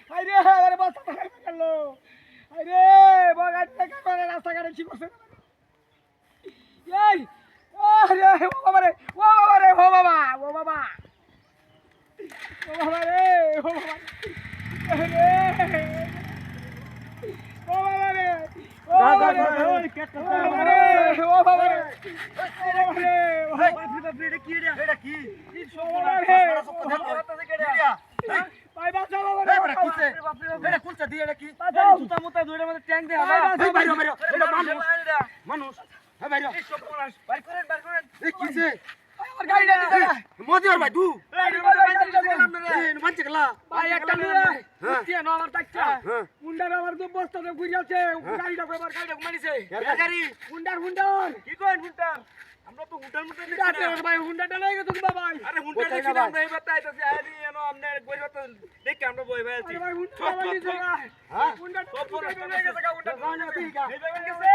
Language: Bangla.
আরে আরে বস্তা খাই গেল আরে বগাট থেকে করে রাস্তা কাটে কি করছে এই আরে ও বাবা রে ও বাবা রে ও বাবা ও বাবা ও বাবা রে ও বাবা আরে ও বাবা রে ও বাবা রে ওই পেটটা ও বাবা রে ও বাবা রে এটা কি রে? এটা কি? কি সমস্যা সব কথা থেকে রে ভাই বাঁচাও বাবা রে এটা কিছে? এটা কোনটা দিয়ে এটা কি? জুতা মুতা দুইটার মধ্যে ট্যাঙ্ক দে হাবা এই বাইরে বাইরে এটা মানুষ মানুষ এই বাইরে এই সব পড়াস বাইর করেন এই কিছে? আমার গাড়িটা দিছে মোদি আর ভাই দু এই বাবা এই মানছে গলা ভাই একটা নিয়ে হ্যাঁ। কি না আমার টাকা হ্যাঁ মুন্ডার আমার তো বস্তাতে ঘুরে আছে গাড়িটা কইবার গাড়িটা মানিছে গাড়ি মুন্ডার কি কইন হুন্টার আমরা তো হুন্টার মতো নিছি ডাক্তার ভাই হুন্ডাটা লই গেছো তুমি ভাই আরে হুন্টার কোথায় নিছি না আমরা এবার তাইতাছি আরে এনো আমনে বইবা তো দেখে আমরা বই ভাই আছি আরে ভাই হুন্ডাটা লই গেছো হ্যাঁ হুন্ডাটা সব বড় লই গেছে হুন্ডাটা জানা ঠিক আছে এই গেছে